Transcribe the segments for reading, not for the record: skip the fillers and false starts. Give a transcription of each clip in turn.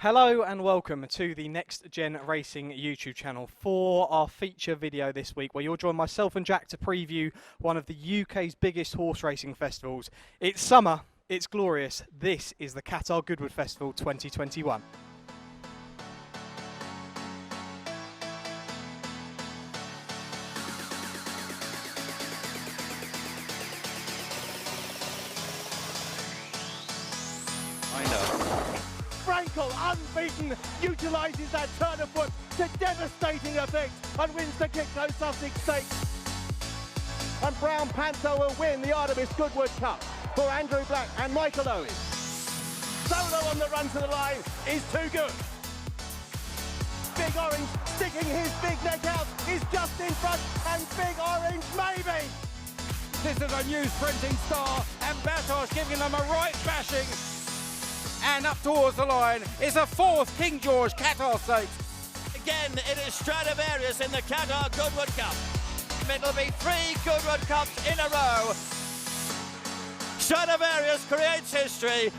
Hello and welcome to the Next Gen Racing YouTube channel for our feature video this week, where you'll join myself and Jack to preview one of the UK's biggest horse racing festivals. It's summer, it's glorious. This is the Qatar Goodwood Festival 2021. Unbeaten, utilises that turn of foot to devastating effect and wins the Kickno Sussex Stakes. And Brown Panther will win the Artemis Goodwood Cup for Andrew Black and Michael Owen. Solo on the run to the line is too good. Big Orange sticking his big neck out is just in front, and Big Orange maybe. This is a new sprinting star, and Batos giving them a right bashing. And up towards the line is a fourth King George Qatar Stakes. Again, it is Stradivarius in the Qatar Goodwood Cup. It'll be 3 Goodwood Cups in a row. Stradivarius creates history.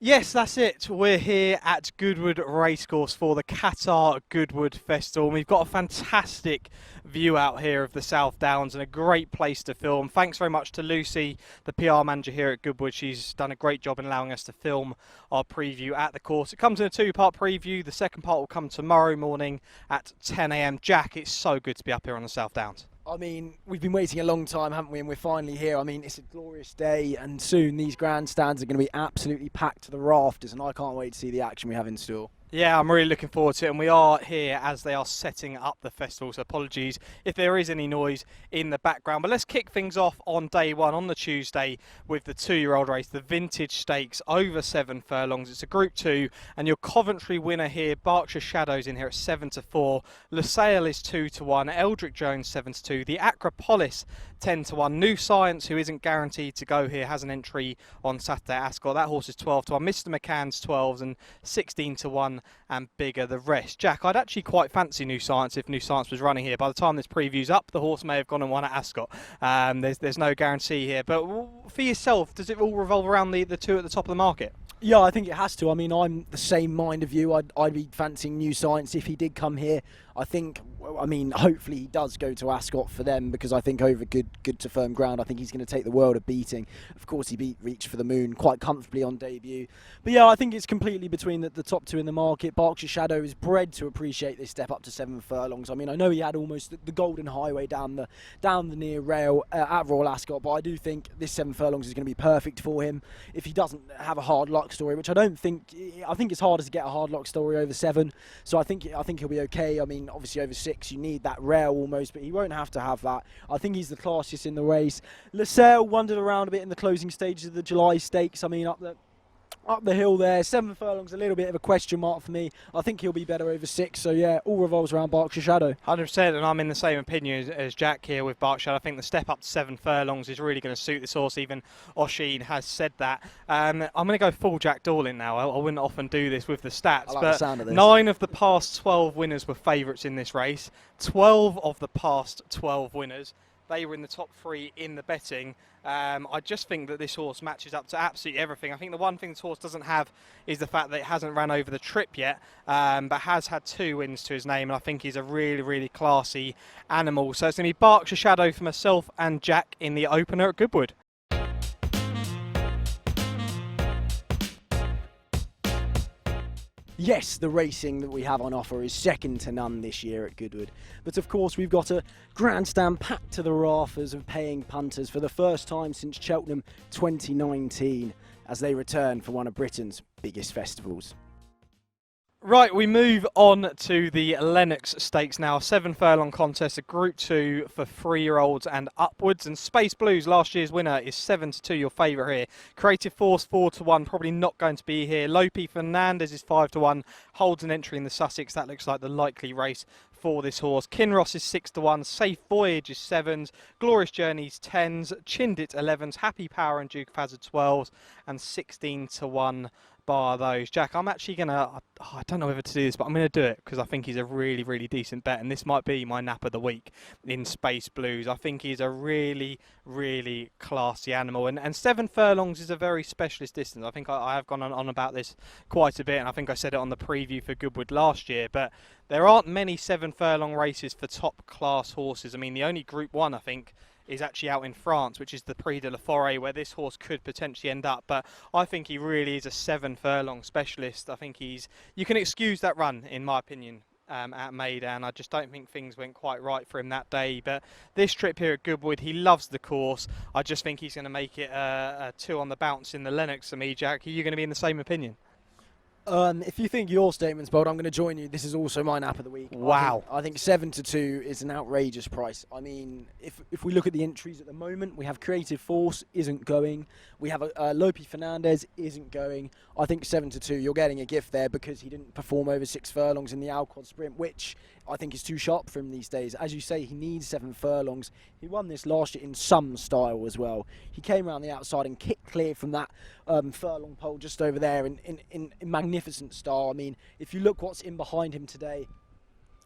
Yes, that's it. We're here at Goodwood Racecourse for the Qatar Goodwood Festival. We've got a fantastic view out here of the South Downs and a great place to film. Thanks very much to Lucy, the PR manager here at Goodwood. She's done a great job in allowing us to film our preview at the course. It comes in a two-part preview. The second part will come tomorrow morning at 10 AM. Jack, it's so good to be up here on the South Downs. I mean, we've been waiting a long time, haven't we? And we're finally here. I mean, it's a glorious day, and soon these grandstands are going to be absolutely packed to the rafters, and I can't wait to see the action we have in store. Yeah, I'm really looking forward to it, and we are here as they are setting up the festival, so apologies if there is any noise in the background. But let's kick things off on day one, on the Tuesday, with the two-year-old race, the Vintage Stakes, over 7 furlongs. It's a Group 2, and your Coventry winner here, Berkshire Shadows, in here at 7-4. Lusail is 2-1, Eldrick Jones 7-2, the Acropolis 10-1. New Science, who isn't guaranteed to go here, has an entry on Saturday at Ascot. That horse is 12-1. Mr. McCann's 12s and 16-1. And bigger the rest. Jack, I'd actually quite fancy New Science if New Science was running here. By the time this preview's up, the horse may have gone and won at Ascot. There's no guarantee here. But for yourself, does it all revolve around the two at the top of the market? Yeah, I think it has to. I mean, I'm the same mind of you. I'd be fancying New Science if he did come here. I mean, hopefully he does go to Ascot for them, because I think over good to firm ground, I think he's going to take the world of beating. Of course, he beat Reach for the Moon quite comfortably on debut. But yeah, I think it's completely between the top two in the market. Berkshire Shadow is bred to appreciate this step up to 7 furlongs. I mean, I know he had almost the golden highway down the near rail at Royal Ascot, but I do think this 7 furlongs is going to be perfect for him if he doesn't have a hard luck story, which I think it's harder to get a hard luck story over 7. So I think he'll be okay. I mean, obviously over 6 you need that rail almost, but he won't have to have that. I think he's the classiest in the race. Lusail wandered around a bit in the closing stages of the July Stakes. I mean, up the hill there, 7 furlongs, a little bit of a question mark for me. I think he'll be better over 6. So yeah, all revolves around Berkshire Shadow. 100%, and I'm in the same opinion as Jack here with Berkshire. I think the step up to 7 furlongs is really going to suit this horse. Even Oshin has said that. I'm going to go full Jack Dawling now. I wouldn't often do this with the stats, I like but the sound of this. 9 of the past 12 winners were favourites in this race. 12 of the past 12 winners, they were in the top 3 in the betting. I just think that this horse matches up to absolutely everything. I think the one thing this horse doesn't have is the fact that it hasn't ran over the trip yet, but has had 2 wins to his name, and I think he's a really, really classy animal. So it's going to be Berkshire Shadow for myself and Jack in the opener at Goodwood. Yes, the racing that we have on offer is second to none this year at Goodwood. But of course, we've got a grandstand packed to the rafters of paying punters for the first time since Cheltenham 2019, as they return for one of Britain's biggest festivals. Right, we move on to the Lennox Stakes now. 7 furlong contest, a Group 2 for 3-year-olds and upwards. And Space Blues, last year's winner, is 7-2, your favourite here. Creative Force 4-1, probably not going to be here. Lope Fernandez is 5-1, holds an entry in the Sussex. That looks like the likely race for this horse. Kinross is 6-1, Safe Voyage is 7s, Glorious Journeys 10s, Chindit 11s, Happy Power and Duke of Hazard 12s, and 16-1 bar those. Jack, I'm actually going to, I don't know whether to do this, but I'm going to do it because I think he's a really, really decent bet. And this might be my nap of the week in Space Blues. I think he's a really, really classy animal. And 7 furlongs is a very specialist distance. I think I have gone on about this quite a bit. And I think I said it on the preview for Goodwood last year. But there aren't many 7 furlong races for top class horses. I mean, the only Group 1, I think, is actually out in France, which is the Prix de la Forêt, where this horse could potentially end up. But I think he really is a 7 furlong specialist. I think you can excuse that run, in my opinion, at Maidan. I just don't think things went quite right for him that day. But this trip here at Goodwood, he loves the course. I just think he's going to make it a 2 on the bounce in the Lennox for me, Jack. Are you going to be in the same opinion? If you think your statement's bold, I'm going to join you. This is also my nap of the week. Wow. I think 7-2 is an outrageous price. I mean, if we look at the entries at the moment, we have Creative Force isn't going. We have Lope Fernandez isn't going. I think 7-2, you're getting a gift there because he didn't perform over 6 furlongs in the Alcod Sprint, which I think is too sharp for him these days. As you say, he needs 7 furlongs. He won this last year in some style as well. He came around the outside and kicked clear from that furlong pole just over there in magnificent style. I mean, if you look what's in behind him today,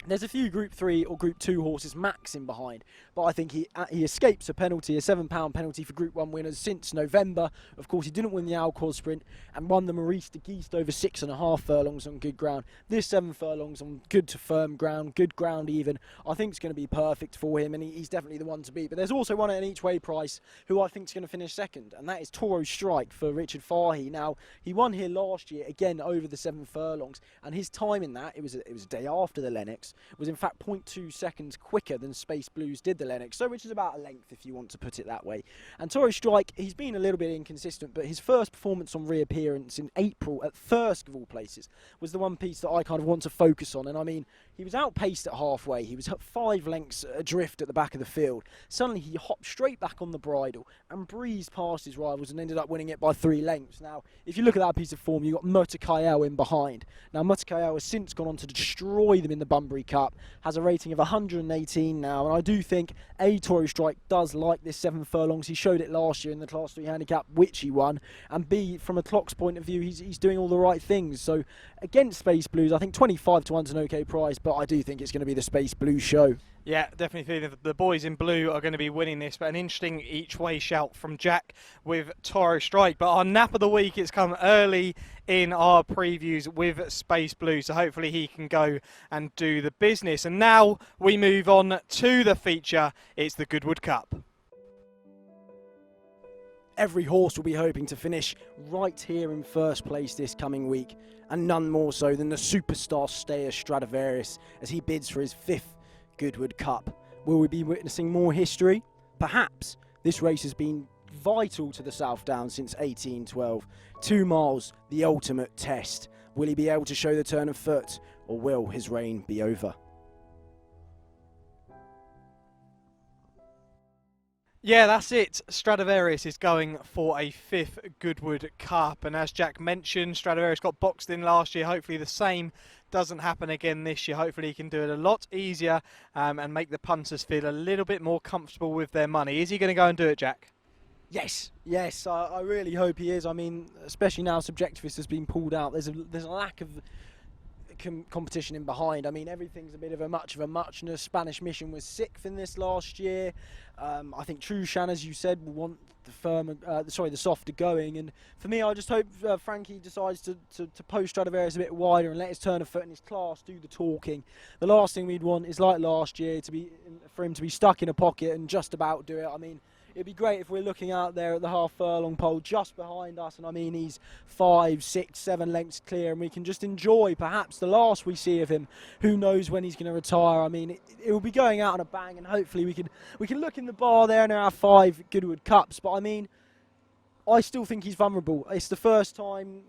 there's a few Group 3 or Group 2 horses max in behind, but I think he escapes a penalty, a £7 penalty for Group 1 winners since November. Of course, he didn't win the Alcor Sprint and won the Maurice de Geest over 6.5 furlongs on good ground. This 7 furlongs on good to firm ground, good ground even, I think it's going to be perfect for him, and he's definitely the one to beat. But there's also one at an each way price who I think is going to finish second, and that is Toro Strike for Richard Fahey. Now, he won here last year, again over the 7 furlongs, and his time in that, it was a day after the Lennox, was in fact 0.2 seconds quicker than Space Blues did the Lennox, so which is about a length if you want to put it that way. And Toro Strike, he's been a little bit inconsistent, but his first performance on reappearance in April at Thirsk of all places was the one piece that I kind of want to focus on. And I mean, he was outpaced at halfway, he was 5 lengths adrift at the back of the field. Suddenly he hopped straight back on the bridle and breezed past his rivals and ended up winning it by 3 lengths. Now, if you look at that piece of form, you've got Murtakael in behind. Now, Murtakael has since gone on to destroy them in the Bunbury Cup, has a rating of 118 now, and I do think Toro Strike does like this 7 furlongs. He showed it last year in the Class 3 handicap, which he won, and B, from a clock's point of view, he's doing all the right things. So against Space Blues, I think 25 to 1's an okay price, but I do think it's going to be the Space Blues show. Yeah, definitely feeling that the boys in blue are going to be winning this, but an interesting each way shout from Jack with Toro Strike. But our nap of the week, it's come early in our previews with Space Blue, so hopefully he can go and do the business. And now we move on to the feature. It's the Goodwood Cup. Every horse will be hoping to finish right here in first place this coming week, and none more so than the superstar stayer Stradivarius as he bids for his 5th Goodwood Cup. Will we be witnessing more history? Perhaps. This race has been vital to the South Downs since 1812. 2 miles, the ultimate test. Will he be able to show the turn of foot, or will his reign be over? Yeah, that's it. Stradivarius is going for a 5th Goodwood Cup. And as Jack mentioned, Stradivarius got boxed in last year. Hopefully the same doesn't happen again this year. Hopefully he can do it a lot easier and make the punters feel a little bit more comfortable with their money. Is he going to go and do it, Jack? Yes, I really hope he is. I mean, especially now Subjectivist has been pulled out. There's a lack of competition in behind. I mean, everything's a bit of a muchness. Spanish Mission was 6th in this last year. I think Trushan, as you said, will want the softer going. And for me, I just hope Frankie decides to post Stradivarius a bit wider and let his turn of foot and his class do the talking. The last thing we'd want is like last year for him to be stuck in a pocket and just about do it. I mean, it'd be great if we're looking out there at the half furlong pole just behind us, and I mean he's 5, 6, 7 lengths clear, and we can just enjoy perhaps the last we see of him. Who knows when he's going to retire? I mean, it will be going out on a bang, and hopefully we can look in the bar there and there are 5 Goodwood Cups. But I mean, I still think he's vulnerable. It's the first time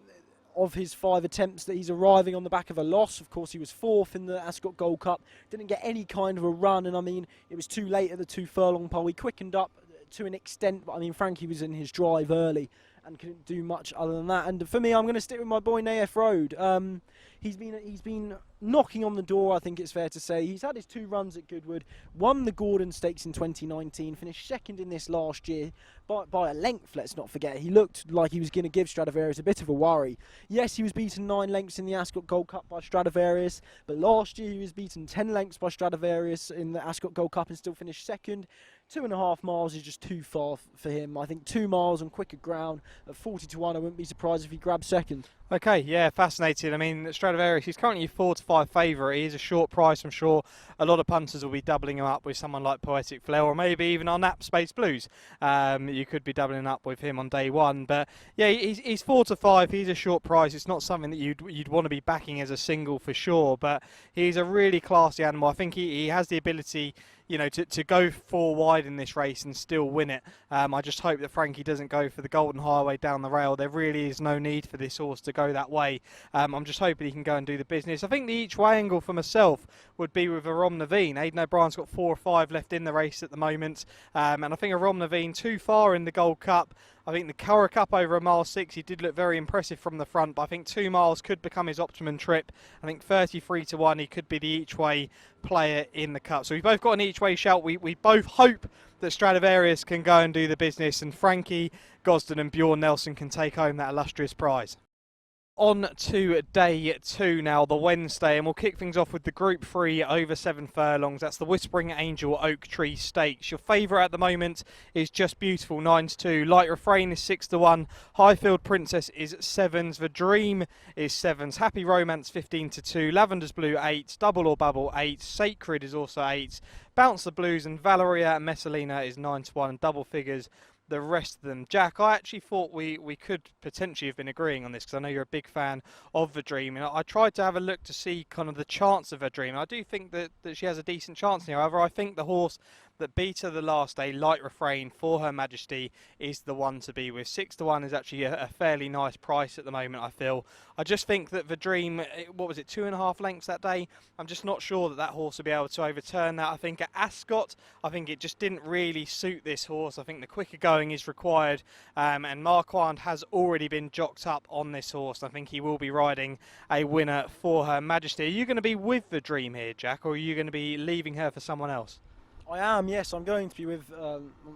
of his 5 attempts that he's arriving on the back of a loss. Of course, he was 4th in the Ascot Gold Cup, didn't get any kind of a run, and I mean, it was too late at the 2 furlong pole. He quickened up to an extent. But I mean, Frankie was in his drive early and couldn't do much other than that. And for me, I'm going to stick with my boy Naef Road. He's been knocking on the door, I think it's fair to say. He's had his 2 runs at Goodwood, won the Gordon Stakes in 2019, finished second in this last year by a length, let's not forget. He looked like he was going to give Stradivarius a bit of a worry. Yes, he was beaten 9 lengths in the Ascot Gold Cup by Stradivarius, but last year he was beaten 10 lengths by Stradivarius in the Ascot Gold Cup and still finished second. 2.5 miles is just too far for him. I think 2 miles on quicker ground at 40-1, I wouldn't be surprised if he grabs second. Okay, yeah, fascinating. I mean, Stradivarius, he's currently a 4-5 favourite. He is a short price, I'm sure. A lot of punters will be doubling him up with someone like Poetic Flair, or maybe even our Nap Space Blues. You could be doubling up with him on day one. But yeah, he's 4-5. He's a short price. It's not something that you'd want to be backing as a single for sure. But he's a really classy animal. I think he has the ability, you know, to go 4 wide in this race and still win it. I just hope that Frankie doesn't go for the Golden Highway down the rail. There really is no need for this horse to go that way. I'm just hoping he can go and do the business. I think the each way angle for myself would be with Aram Naveen. Aidan O'Brien's got 4 or 5 left in the race at the moment. And I think Aram Naveen too far in the Gold Cup. I think the Curragh Cup over a mile 6, he did look very impressive from the front, but I think 2 miles could become his optimum trip. I think 33-1, he could be the each way player in the Cup. So we've both got an each way shout. We both hope that Stradivarius can go and do the business, and Frankie Gosden and Bjorn Nelson can take home that illustrious prize. On to day 2 now, the Wednesday, and we'll kick things off with the Group 3 over 7 furlongs. That's the Whispering Angel Oak Tree Stakes. Your favourite at the moment is Just Beautiful, 9-2. Light Refrain is 6-1. Highfield Princess is 7s. The Dream is 7s. Happy Romance 15-2. Lavender's Blue 8. Double or Bubble 8. Sacred is also 8. Bounce the Blues and Valeria Messalina is 9-1. And double figures the rest of them. Jack, I actually thought we could potentially have been agreeing on this, because I know you're a big fan of the Dream, and I tried to have a look to see kind of the chance of her Dream. I do think that she has a decent chance here. However, I think the horse that beat her the last day, Light Refrain, for Her Majesty, is the one to be with. 6-1 is actually a fairly nice price at the moment, I feel. I just think that the Dream, what was it, 2.5 lengths that day? I'm just not sure that horse will be able to overturn that. I think at Ascot, I think it just didn't really suit this horse. I think the quicker going is required, and Marquand has already been jocked up on this horse. I think he will be riding a winner for Her Majesty. Are you going to be with the Dream here, Jack, or are you going to be leaving her for someone else? I am, yes. I'm going to be with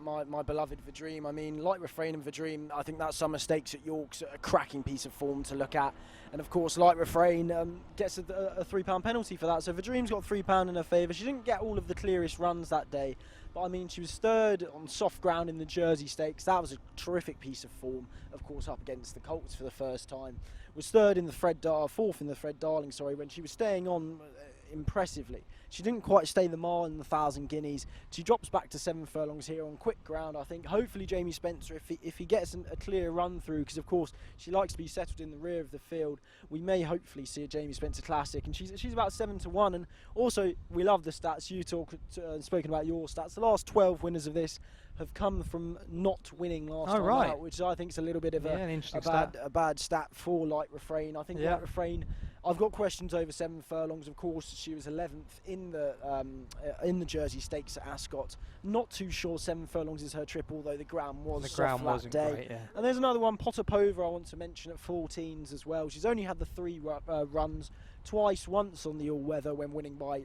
my beloved Verdream. I mean, Light Refrain and Verdream, I think that Summer Stakes at York's a cracking piece of form to look at. And of course, Light Refrain gets a £3 penalty for that. So Verdream's got £3 in her favour. She didn't get all of the clearest runs that day, but I mean, she was third on soft ground in the Jersey Stakes. That was a terrific piece of form, of course, up against the Colts for the first time. Was third in the fourth in the Fred Darling, when she was staying on impressively. She didn't quite stay the mile in the 1,000 guineas. She drops back to 7 furlongs here on quick ground. I think hopefully Jamie Spencer, if he gets a clear run through, because of course she likes to be settled in the rear of the field, we may hopefully see a Jamie Spencer Classic, and she's about 7-1. And also, we love the stats. You spoken about your stats. The last 12 winners of this have come from not winning last time out, which I think is a little bit of a bad stat for Light Refrain. I think Light Refrain, I've got questions over 7 furlongs. Of course, she was 11th in the Jersey Stakes at Ascot. Not too sure 7 furlongs is her trip, although the ground was soft that day. Great, yeah. And there's another one, Potapova, I want to mention, at 14s as well. She's only had the 3 runs twice, once on the all-weather when winning by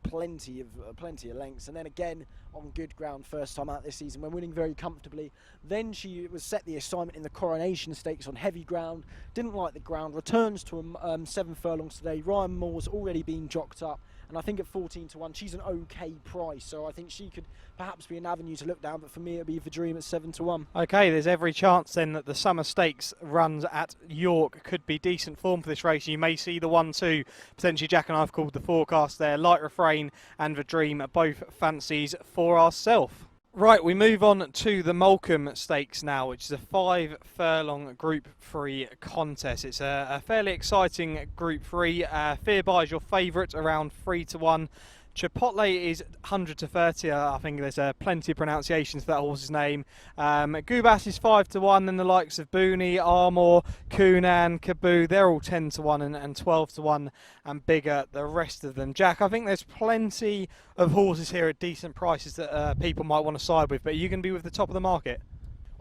plenty of lengths, and then again on good ground first time out this season when winning very comfortably. Then she was set the assignment in the Coronation Stakes on heavy ground, didn't like the ground, returns to 7 furlongs today. Ryan Moore's already been jocked up, and I think at 14-1 she's an okay price, so I think she could perhaps be an avenue to look down, but for me it'd be the Dream at 7-1. Okay, there's every chance then that the Summer Stakes runs at York could be decent form for this race. You may see the 1-2, potentially Jack and I have called the forecast there. Light Refrain and the Dream are both fancies for ourselves. Right, we move on to the Molecomb Stakes now, which is a 5 furlong Group 3 contest. It's a fairly exciting Group 3. Fearby is your favourite, around 3-1. Chipotle is 100 to 30. I think there's plenty of pronunciations for that horse's name. Gubas is 5 to 1. Then the likes of Booney, Armour, Coonan, Kaboo, they're all 10 to 1 and 12 to 1 and bigger, the rest of them. Jack, I think there's plenty of horses here at decent prices that people might want to side with, but you can be with the top of the market.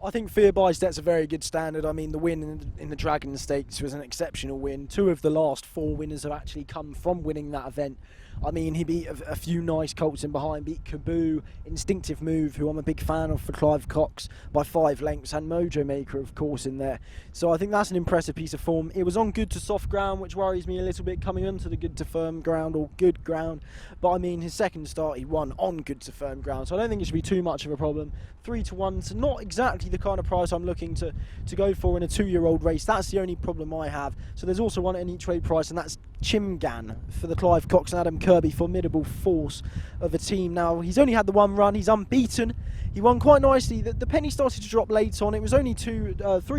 I think Fear by Stet's a very good standard. I mean, the win in the Dragon Stakes was an exceptional win. 2 of the last 4 winners have actually come from winning that event. I mean, he beat a few nice colts in behind, beat Kaboo, Instinctive Move, who I'm a big fan of for Clive Cox, by 5 lengths, and Mojo Maker, of course, in there. So I think that's an impressive piece of form. It was on good to soft ground, which worries me a little bit, coming onto the good to firm ground, or good ground. But I mean, his second start, he won on good to firm ground, so I don't think it should be too much of a problem. 3 to 1, so not exactly the kind of price I'm looking to go for in a 2-year-old race. That's the only problem I have. So there's also one at an each way price, and that's Chimgan for the Clive Cox and Adam Kirby formidable force of a team. Now, he's only had the 1 run, he's unbeaten. He won quite nicely. The penny started to drop late on. It was only 3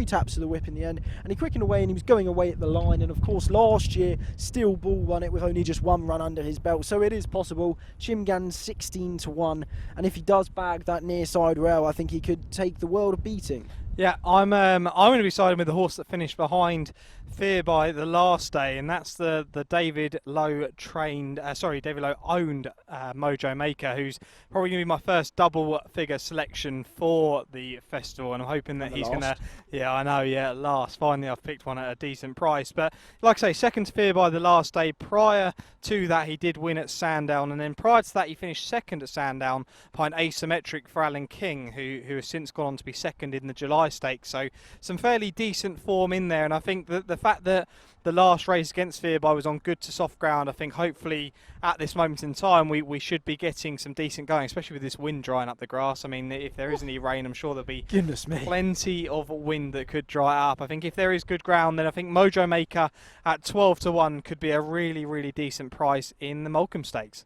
taps of the whip in the end, and he quickened away, and he was going away at the line. And of course, last year, Steel Bull won it with only just 1 run under his belt. So it is possible. Chimgan 16 to 1, and if he does bag that near side rail, I think he could take the world of beating. Yeah, I'm going to be siding with the horse that finished behind Fear by the last day, and that's the David Lowe owned Mojo Maker, who's probably going to be my first double figure selection for the festival, and I'm hoping that he's going to, at last. Finally, I've picked one at a decent price. But like I say, second to Fear by the last day. Prior to that, he did win at Sandown, and then prior to that, he finished second at Sandown behind Asymmetric for Alan King, who has since gone on to be second in the July Stakes. So some fairly decent form in there, and I think that the fact that the last race against Fear by was on good to soft ground, I think hopefully at this moment in time we should be getting some decent going, especially with this wind drying up the grass. I mean, if there is any rain, I'm sure there'll be plenty of wind that could dry up. I think if there is good ground, then I think Mojo Maker at 12 to 1 could be a really, really decent price in the Molecomb Stakes.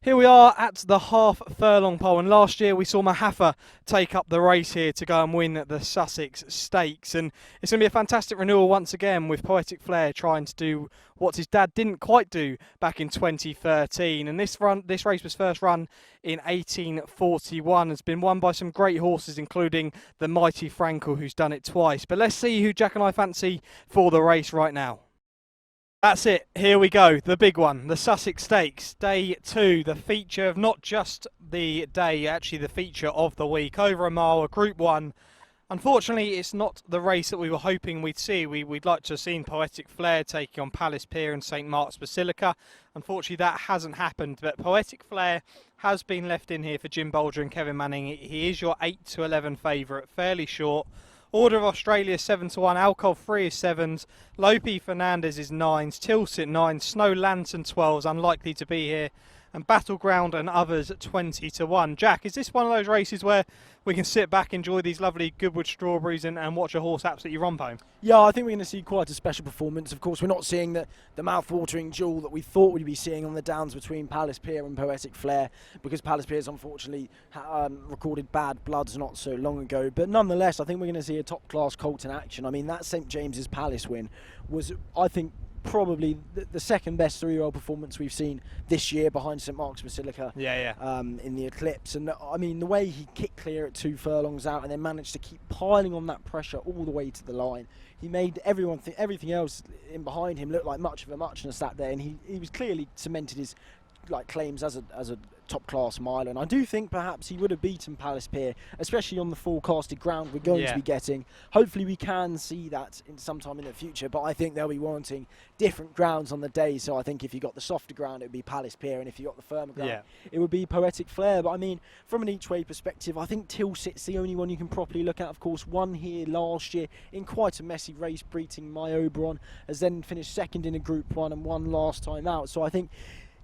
Here we are at the half furlong pole, and last year we saw Mahafa take up the race here to go and win the Sussex Stakes, and it's going to be a fantastic renewal once again with Poetic Flair trying to do what his dad didn't quite do back in 2013. And this race was first run in 1841. It's been won by some great horses, including the mighty Frankel, who's done it twice. But let's see who Jack and I fancy for the race right now. That's it, here we go, the big one, the Sussex Stakes, day 2, the feature of not just the day, actually the feature of the week, over a mile, a Group 1. Unfortunately, it's not the race that we were hoping we'd see. We'd like to have seen Poetic Flair taking on Palace Pier and St Mark's Basilica. Unfortunately, that hasn't happened, but Poetic Flair has been left in here for Jim Bolger and Kevin Manning. He is your 8 to 11 favourite, fairly short. Order of Australia 7 to 1, Alcohol Free is 7s, Lope Fernandez is 9s, Tilsit 9s, Snow Lantern 12s, unlikely to be here, and Battleground and others at 20 to 1. Jack, is this one of those races where we can sit back, enjoy these lovely Goodwood strawberries and watch a horse absolutely romp home? Yeah, I think we're going to see quite a special performance. Of course, we're not seeing the mouth-watering duel that we thought we'd be seeing on the downs between Palace Pier and Poetic Flair, because Palace Pier's unfortunately recorded bad bloods not so long ago. But nonetheless, I think we're going to see a top-class colt in action. I mean, that St James's Palace win was, I think, probably the second best 3-year-old performance we've seen this year, behind St Mark's Basilica in the Eclipse. And I mean, the way he kicked clear at 2 furlongs out and then managed to keep piling on that pressure all the way to the line, he made everyone think everything else in behind him look like much of a muchness that day, and he was clearly cemented his claims as a top-class miler. And I do think perhaps he would have beaten Palace Pier, especially on the forecasted ground we're going to be getting. Hopefully we can see that in sometime in the future, but I think they'll be warranting different grounds on the day. So I think if you got the softer ground, it would be Palace Pier, and if you got the firmer ground, it would be Poetic Flair. But I mean, from an each-way perspective, I think Tilsit's the only one you can properly look at. Of course, won here last year in quite a messy race, beating My Oberon, has then finished second in a Group 1 and won last time out. So I think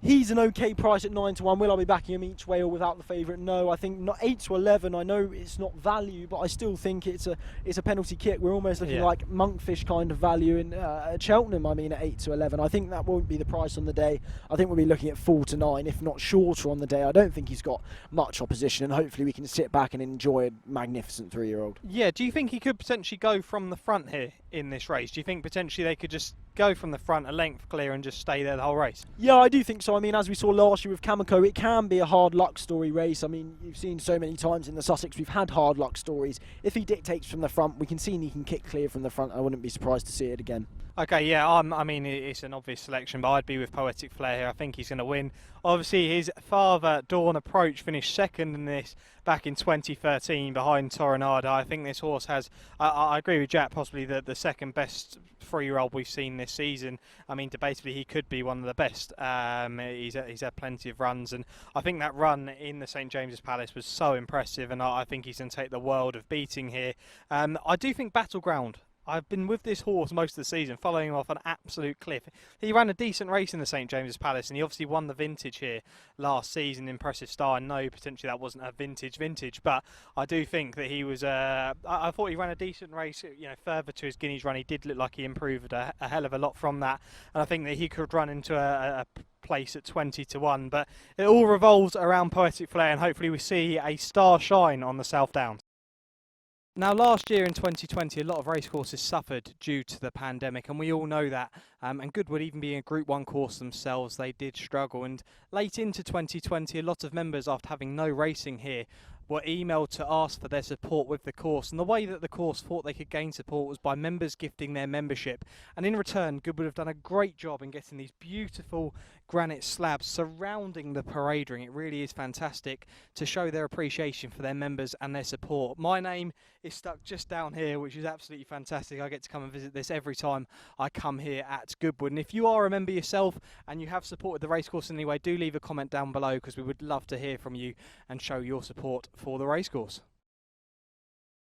he's an okay price at 9 to 1. Will I be backing him each way or without the favourite? No. I think not 8 to 11. I know it's not value, but I still think it's a penalty kick. We're almost looking like Monkfish kind of value in at Cheltenham. I mean, at 8 to 11. I think that won't be the price on the day. I think we'll be looking at 4 to 9, if not shorter on the day. I don't think he's got much opposition, and hopefully we can sit back and enjoy a magnificent 3-year-old. Yeah. Do you think he could potentially go from the front here in this race? Do you think potentially they could just go from the front a length clear and just stay there the whole race? Yeah, I do think so. I mean, as we saw last year with Cameco, it can be a hard luck story race. I mean, you've seen so many times in the Sussex we've had hard luck stories. If he dictates from the front, we can see he can kick clear from the front. I wouldn't be surprised to see it again. Okay, yeah, I mean, it's an obvious selection, but I'd be with Poetic Flair here. I think he's going to win. Obviously, his father, Dawn Approach, finished second in this back in 2013 behind Toronado. I think this horse has, I agree with Jack, possibly the second best 3-year-old we've seen this season. I mean, debatably, he could be one of the best. He's had plenty of runs, and I think that run in the St James's Palace was so impressive, and I think he's going to take the world of beating here. I do think Battleground, I've been with this horse most of the season, following him off an absolute cliff. He ran a decent race in the St James's Palace, and he obviously won the vintage here last season. Impressive start. I know potentially that wasn't a vintage, but I do think that he was. I thought he ran a decent race. You know, further to his Guineas run, he did look like he improved a hell of a lot from that, and I think that he could run into a place at 20-1. But it all revolves around Poetic Flair, and hopefully we see a star shine on the South Downs. Now, last year in 2020, a lot of racecourses suffered due to the pandemic, and we all know that. And Goodwood, even being a Group 1 course themselves, they did struggle. And late into 2020, a lot of members, after having no racing here, were emailed to ask for their support with the course. And the way that the course thought they could gain support was by members gifting their membership. And in return, Goodwood have done a great job in getting these beautiful granite slabs surrounding the parade ring. It really is fantastic to show their appreciation for their members and their support. My name is stuck just down here, which is absolutely fantastic. I get to come and visit this every time I come here at Goodwood. And if you are a member yourself and you have supported the racecourse in any way, do leave a comment down below, because we would love to hear from you and show your support for the racecourse.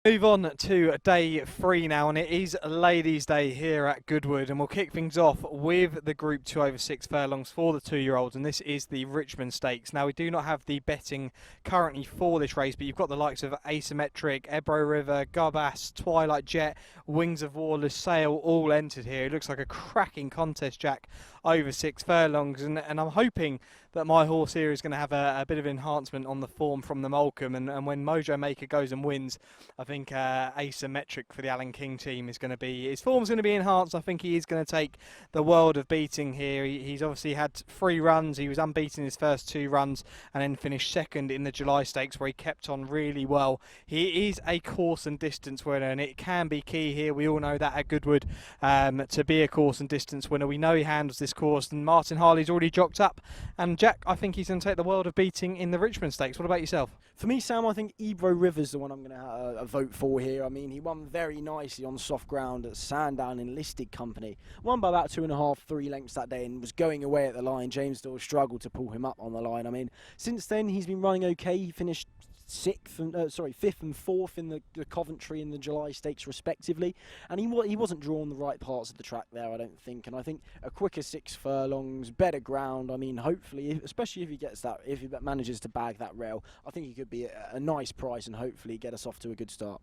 Move on to day 3 now, and it is Ladies' Day here at Goodwood, and we'll kick things off with the Group 2 over 6 furlongs for the 2-year-olds, and this is the Richmond Stakes. Now, we do not have the betting currently for this race, but you've got the likes of Asymmetric, Ebro River, Garbas, Twilight Jet, Wings of War, Lusail all entered here. It looks like a cracking contest, Jack, over 6 furlongs, and I'm hoping that my horse here is going to have a bit of enhancement on the form from the Molecomb, and when Mojo Maker goes and wins, I think Asymmetric for the Alan King team is going to be, his form's going to be enhanced. I think he is going to take the world of beating here. He's obviously had 3 runs. He was unbeaten in his first 2 runs and then finished second in the July Stakes, where he kept on really well. He is a course and distance winner, and it can be key here. We all know that at Goodwood, to be a course and distance winner. We know he handles this course, and Martin Harley's already jocked up, and Jack, I think he's going to take the world of beating in the Richmond Stakes. What about yourself? For me, Sam, I think Ebro River's the one I'm going to vote for here. I mean, he won very nicely on soft ground at Sandown Enlisted Company. Won by about 2.5, 3 lengths that day and was going away at the line. James still struggled to pull him up on the line. I mean, since then, he's been running okay. He finished 5th and 4th in the Coventry and the July Stakes respectively, and he wasn't drawn the right parts of the track there, I don't think. And I think a quicker 6 furlongs, better ground. I mean, hopefully, especially if he manages to bag that rail, I think he could be a nice price and hopefully get us off to a good start.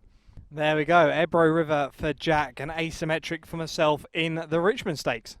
There we go, Ebro River for Jack and Asymmetric for myself in the Richmond Stakes.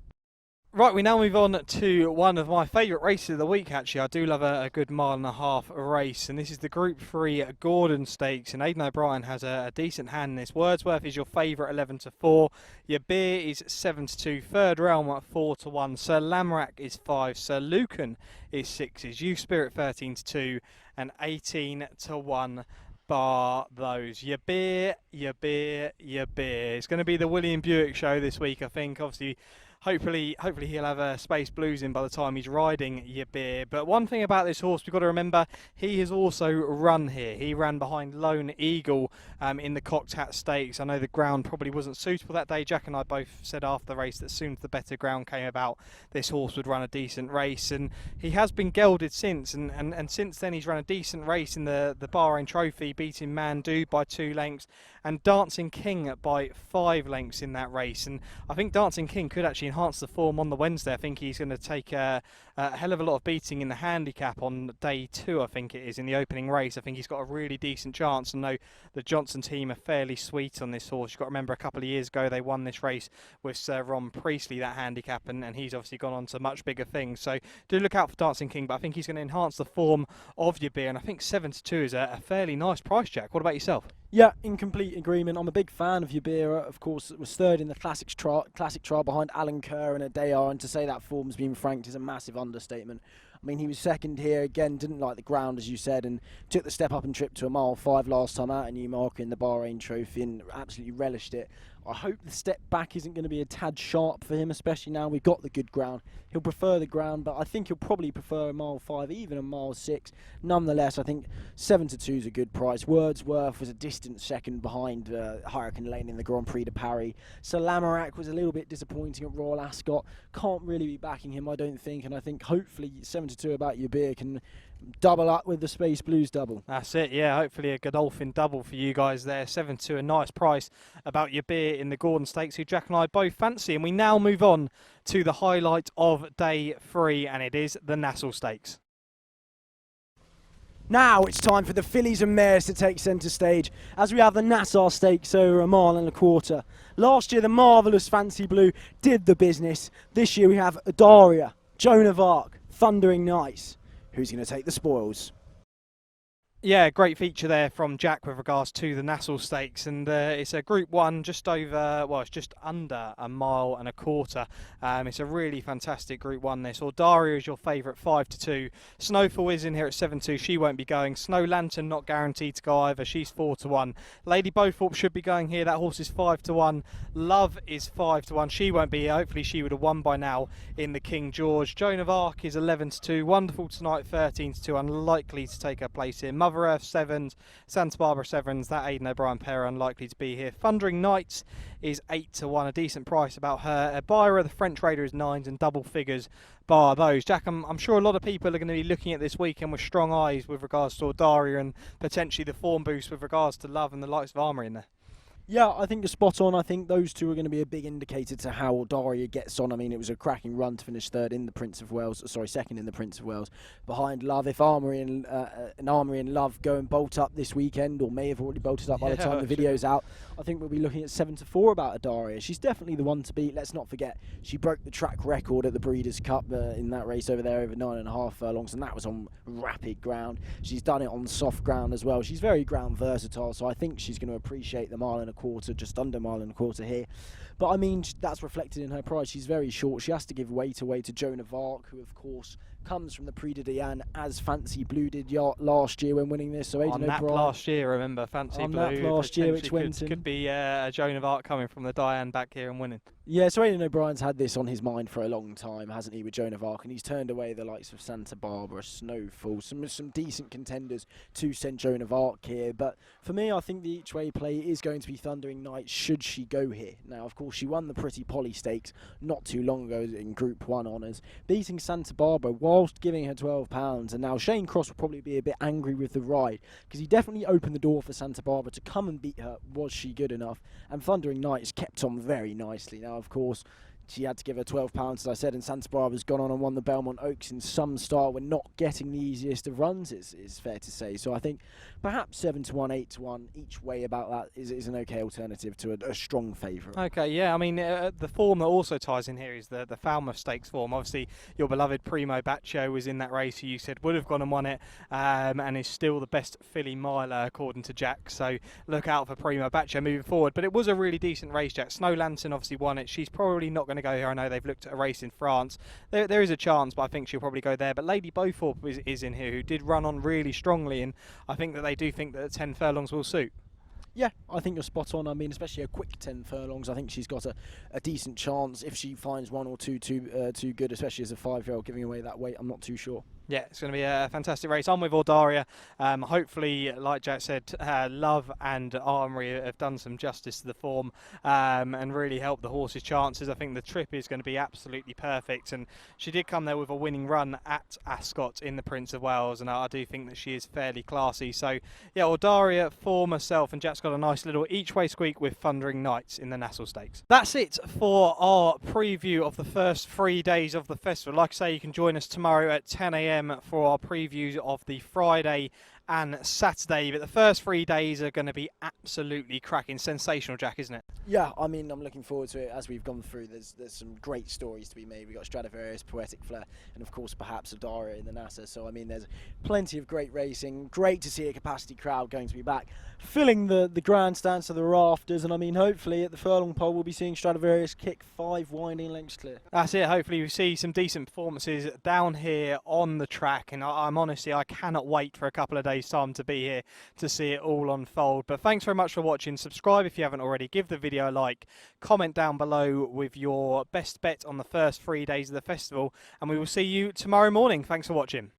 Right, we now move on to one of my favourite races of the week, actually. I do love a good 1.5 mile race, and this is the Group 3 Gordon Stakes, and Aidan O'Brien has a decent hand in this. Wordsworth is your favourite 11-4, Your Beer is 7-2, Third Realm at 4-1, Sir Lamrack is 5, Sir Lucan is 6, is You Spirit 13-2, and 18-1. Bar those. Your Beer, Your Beer, Your Beer. It's going to be the William Buick show this week, I think. Obviously, hopefully he'll have a Space Blues in by the time he's riding Your Beer. But one thing about this horse, we've got to remember, he has also run here. He ran behind Lone Eagle in the Cocked Hat Stakes. I know the ground probably wasn't suitable that day. Jack and I both said after the race that as soon as the better ground came about, this horse would run a decent race. And he has been gelded since. And since then, he's run a decent race in the Bahrain Trophy, beating Mandu by 2 lengths and Dancing King by 5 lengths in that race. And I think Dancing King could actually enhance the form on the Wednesday. I think he's going to take a hell of a lot of beating in the handicap on day 2, I think it is, in the opening race. I think he's got a really decent chance. And know the Johnson team are fairly sweet on this horse. You've got to remember a couple of years ago they won this race with Sir Ron Priestley, that handicap, and he's obviously gone on to much bigger things. So do look out for Dancing King, but I think he's going to enhance the form of Your Beer, and I think 7-2 is a fairly nice price, Jack. What about yourself? Yeah, in complete agreement. I'm a big fan of Yubira. Of course, it was third in the classic trial behind Alan Kerr and Adayar, and to say that form's been franked is a massive understatement. I mean, he was second here again, didn't like the ground, as you said, and took the step up and trip to a mile 5 last time out in Newmarket in the Bahrain Trophy and absolutely relished it. I hope the step back isn't going to be a tad sharp for him, especially now we've got the good ground. He'll prefer the ground, but I think he'll probably prefer a mile 5, even a mile 6. Nonetheless, I think 7-2 is a good price. Wordsworth was a distant second behind Hurricane Lane in the Grand Prix de Paris. Salamarak was a little bit disappointing at Royal Ascot. Can't really be backing him, I don't think, and I think hopefully 7-2 about Yubir can double up with the Space Blues double. That's it, yeah. Hopefully a Godolphin double for you guys there. 7-2, a nice price about your beer in the Gordon Stakes, who Jack and I both fancy. And we now move on to the highlight of day 3, and it is the Nassau Stakes. Now it's time for the fillies and mares to take centre stage as we have the Nassau Stakes over a mile and a quarter. Last year the marvellous Fancy Blue did the business. This year we have Adaria, Joan of Arc, Thundering Nights. Who's going to take the spoils? Yeah, great feature there from Jack with regards to the Nassau Stakes, and it's a Group 1, just over, well, it's just under a mile and a quarter. It's a really fantastic Group 1 this. Daria is your favourite, 5-2. Snowfall is in here at 7-2, she won't be going. Snow Lantern not guaranteed to go either, she's 4-1. Lady Beaufort should be going here, that horse is 5-1. Love is 5-1, she won't be here, hopefully she would have won by now in the King George. Joan of Arc is 11-2, Wonderful Tonight 13-2, unlikely to take her place here. Mother Earth 7s, Santa Barbara 7s, that Aidan O'Brien pair unlikely to be here. Thundering Nights is 8-1, a decent price about her. Byra, the French Raider, is 9s and double figures bar those. Jack, I'm sure a lot of people are going to be looking at this weekend with strong eyes with regards to Daria and potentially the form boost with regards to Love and the likes of Armory in there. Yeah, I think you're spot on. I think those two are going to be a big indicator to how Daria gets on. I mean, it was a cracking run to finish second in the Prince of Wales, behind Love. If Armory and Love go and bolt up this weekend, or may have already bolted up by the time the video's out, I think we'll be looking at 7-4 about Daria. She's definitely the one to beat. Let's not forget, she broke the track record at the Breeders' Cup in that race over there over 9.5 furlongs, and that was on rapid ground. She's done it on soft ground as well. She's very ground versatile, so I think she's going to appreciate the mile and a quarter, just under a mile and a quarter here. But I mean, that's reflected in her price. She's very short. She has to give weight away to Joan of Arc, who of course comes from the Prix de Diane, as Fancy Blue did last year when winning this. So Aidan O'Brien last year, remember, Fancy Blue last year, which could be a Joan of Arc coming from the Diane back here and winning. Yeah, so Aidan O'Brien's had this on his mind for a long time, hasn't he, with Joan of Arc, and he's turned away the likes of Santa Barbara, Snowfall, some decent contenders to send Joan of Arc here. But for me, I think the each way play is going to be Thundering Night should she go here. Now, of course, she won the Pretty Polly Stakes not too long ago in Group 1 honours, beating Santa Barbara whilst giving her £12. And now Shane Cross will probably be a bit angry with the ride, because he definitely opened the door for Santa Barbara to come and beat her. Was she good enough? And Thundering Night has kept on very nicely. Now, of course, she had to give her £12, as I said, and Santa Barbara's gone on and won the Belmont Oaks in some style. We're not getting the easiest of runs, is fair to say. So I think perhaps 7-1, 8-1, each way about that is an okay alternative to a strong favourite. Okay, yeah, I mean, the form that also ties in here is the Falmouth Stakes form. Obviously, your beloved Primo Baccio was in that race, who you said would have gone and won it, and is still the best filly miler, according to Jack. So look out for Primo Baccio moving forward. But it was a really decent race, Jack. Snow Lantern obviously won it. She's probably not going to go here. I know they've looked at a race in France. There is a chance, but I think she'll probably go there. But Lady Beaufort is in here, who did run on really strongly, and I think that they do think that 10 furlongs will suit. Yeah, I think you're spot on. I mean, especially a quick 10 furlongs, I think she's got a decent chance if she finds one or two too good, especially as a 5-year-old giving away that weight. I'm not too sure. Yeah, it's going to be a fantastic race. I'm with Daria. Hopefully, like Jack said, Love and Armory have done some justice to the form and really helped the horse's chances. I think the trip is going to be absolutely perfect. And she did come there with a winning run at Ascot in the Prince of Wales, and I do think that she is fairly classy. So, yeah, Daria for myself, and Jack's got a nice little each-way squeak with Thundering Nights in the Nassau Stakes. That's it for our preview of the first 3 days of the festival. Like I say, you can join us tomorrow at 10 a.m. for our previews of the Friday and Saturday. But the first 3 days are going to be absolutely cracking. Sensational, Jack, isn't it? Yeah, I mean, I'm looking forward to it. As we've gone through, there's some great stories to be made. We've got Stradivarius, Poetic Flair, and of course perhaps Adara in the Nassau. So I mean, there's plenty of great racing. Great to see a capacity crowd going to be back, filling the grandstands to the rafters. And I mean, hopefully at the furlong pole we'll be seeing Stradivarius kick 5 winding lengths clear. That's it. Hopefully we see some decent performances down here on the track, and I'm honestly, I cannot wait for a couple of days time to be here to see it all unfold. But thanks very much for watching. Subscribe if you haven't already, give the video a like, comment down below with your best bet on the first 3 days of the festival, and we will see you tomorrow morning. Thanks for watching.